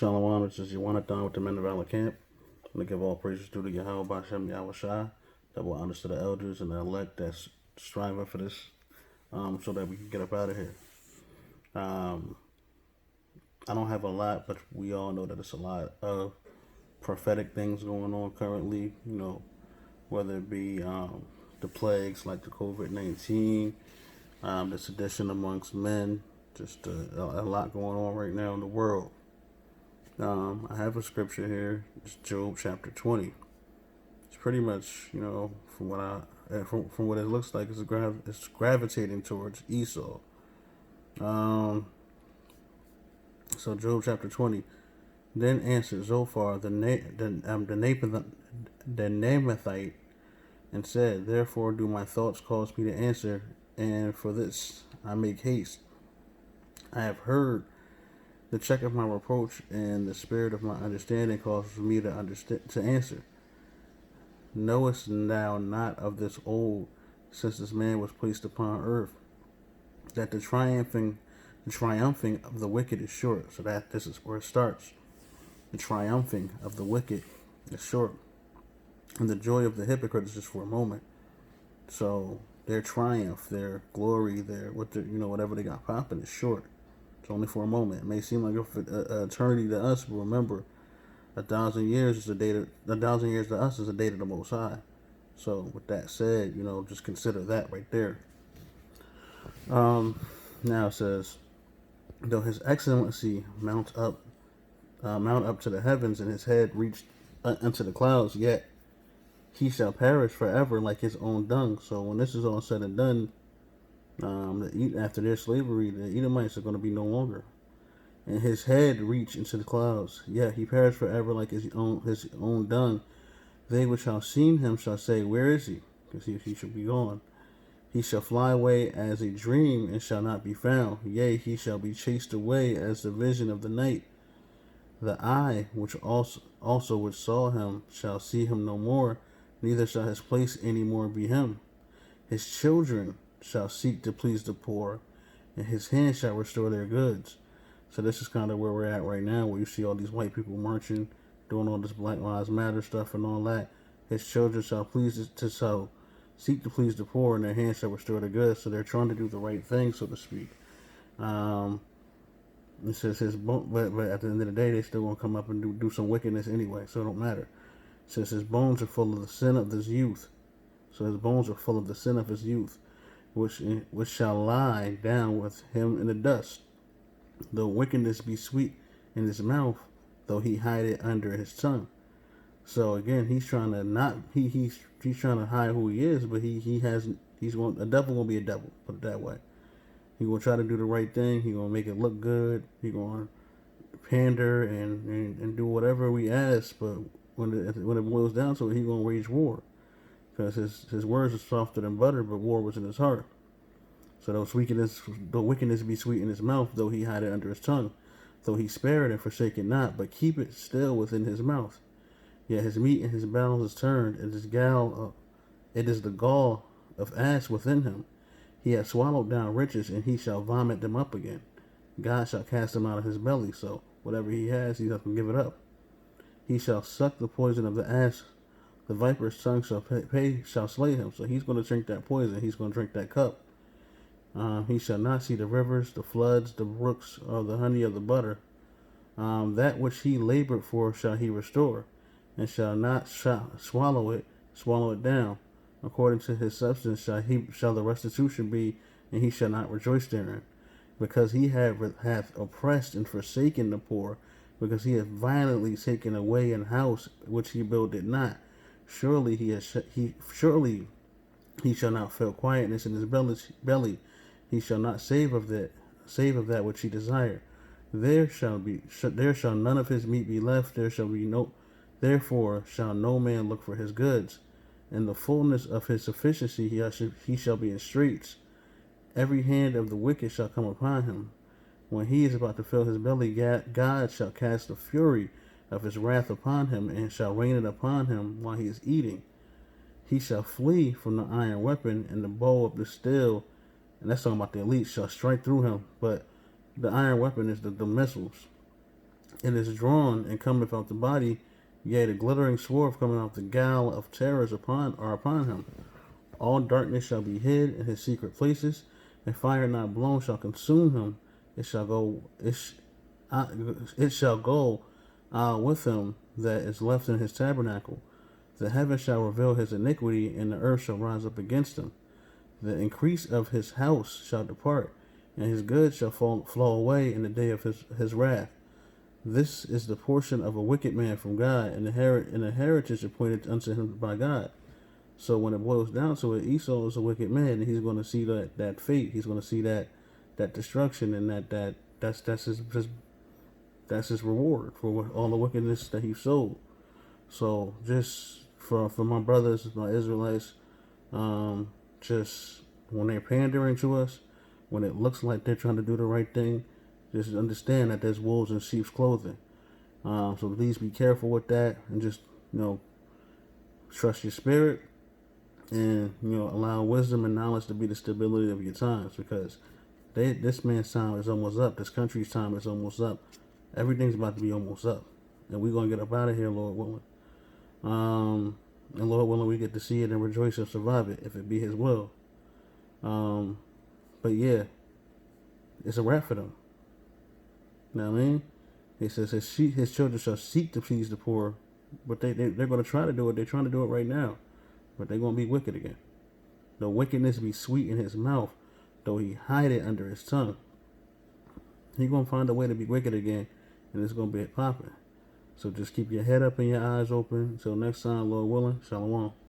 Shalom, this is Yawanathan with the Men of Valor Camp. I'm going to give all praises due to Yahweh Bashem Yahweh Shai, double honors to the elders and the elect that's striving for this, so that we can get up out of here. I don't have a lot, but we all know that it's a lot of prophetic things going on currently, whether it be the plagues like the COVID-19, the sedition amongst men, just a lot going on right now in the world. I have a scripture here. It's Job chapter 20. It's pretty much, from what it looks like, it's gravitating towards Esau. So Job chapter 20. Then answered Zophar the Naamathite and said, Therefore do my thoughts cause me to answer, and for this I make haste. I have heard the check of my reproach, and the spirit of my understanding causes me to answer. Knowest thou not of this old, since this man was placed upon earth, that the triumphing of the wicked is short? So that this is where it starts. The triumphing of the wicked is short, and the joy of the hypocrite is just for a moment. So their triumph, their glory, whatever they got popping is short. It's only for a moment. It may seem like an eternity to us, but remember, 1,000 years is a day. 1,000 years to us is a day to the Most High. So with that said, just consider that right there. Now it says, though his excellency mount up to the heavens, and his head reached unto the clouds, yet he shall perish forever like his own dung. So when this is all said and done, after their slavery, the Edomites are going to be no longer. And his head reached into the clouds, yet he perished forever like his own dung. They which shall seen him shall say, Where is he? Because he shall be gone. He shall fly away as a dream, and shall not be found. Yea, he shall be chased away as the vision of the night. The eye which also which saw him shall see him no more, neither shall his place any more be him. His children shall seek to please the poor, and his hand shall restore their goods. So this is kind of where we're at right now, where you see all these white people marching, doing all this Black Lives Matter stuff and all that. His children shall seek to please the poor, and their hand shall restore their goods. So they're trying to do the right thing, so to speak. It says but at the end of the day, they still gonna come up and do some wickedness anyway, so it don't matter. It says his bones are full of the sin of his youth. So his bones are full of the sin of his youth, which shall lie down with him in the dust. Though wickedness be sweet in his mouth, though he hide it under his tongue. So again, he's trying to he's trying to hide who he is, but a devil gonna be a devil, put it that way. He gonna try to do the right thing. He gonna make it look good. He gonna pander and do whatever we ask. But when it boils down to it, he gonna wage war, because his words are softer than butter, but war was in his heart. So though wickedness be sweet in his mouth, though he hide it under his tongue, though he spare it and forsake it not, but keep it still within his mouth. Yet his meat and his bowels is turned, and it is the gall of ass within him. He hath swallowed down riches, and he shall vomit them up again. God shall cast them out of his belly, so whatever he has, he doesn't give it up. He shall suck the poison of the ass. The viper's tongue shall slay him. So he's going to drink that poison. He's going to drink that cup. He shall not see the rivers, the floods, the brooks, or the honey of the butter. That which he labored for shall he restore, and shall not swallow it down. According to his substance shall the restitution be, and he shall not rejoice therein. Because he hath oppressed and forsaken the poor, because he hath violently taken away an house which he builded not. Surely he shall not feel quietness in his belly. He shall not save of that which he desired. There shall none of his meat be left. Therefore shall no man look for his goods. In the fullness of his sufficiency he shall be in straits. Every hand of the wicked shall come upon him. When he is about to fill his belly, God shall cast the fury of his wrath upon him, and shall rain it upon him while he is eating. He shall flee from the iron weapon, and the bow of the steel, and that's talking about the elite, shall strike through him. But the iron weapon is the missiles. It is drawn and cometh out the body, yea, the glittering sword coming out the gall of terrors upon him. All darkness shall be hid in his secret places, and fire not blown shall consume him. It shall go. It shall go with him that is left in his tabernacle. The heaven shall reveal his iniquity, and the earth shall rise up against him. The increase of his house shall depart, and his goods shall flow away in the day of his wrath. This is the portion of a wicked man from God, and the heritage appointed unto him by God. So when it boils down to it, Esau is a wicked man, and he's going to see that fate. He's going to see that destruction, and that's his reward for all the wickedness that he sowed. So just for my brothers, my Israelites, just when they're pandering to us, when it looks like they're trying to do the right thing, just understand that there's wolves in sheep's clothing. So please be careful with that, and just trust your spirit, and allow wisdom and knowledge to be the stability of your times, because this man's time is almost up. This country's time is almost up. Everything's about to be almost up, and we're gonna get up out of here, Lord willing. And Lord willing, we get to see it and rejoice and survive it, if it be His will. But yeah, it's a wrap for them. You know what I mean? He says his children shall seek to please the poor, but they're going to try to do it. They're trying to do it right now, but they're going to be wicked again. The wickedness be sweet in his mouth, though he hide it under his tongue. He's going to find a way to be wicked again, and it's going to be popping. So just keep your head up and your eyes open. Until next time, Lord willing, shalom.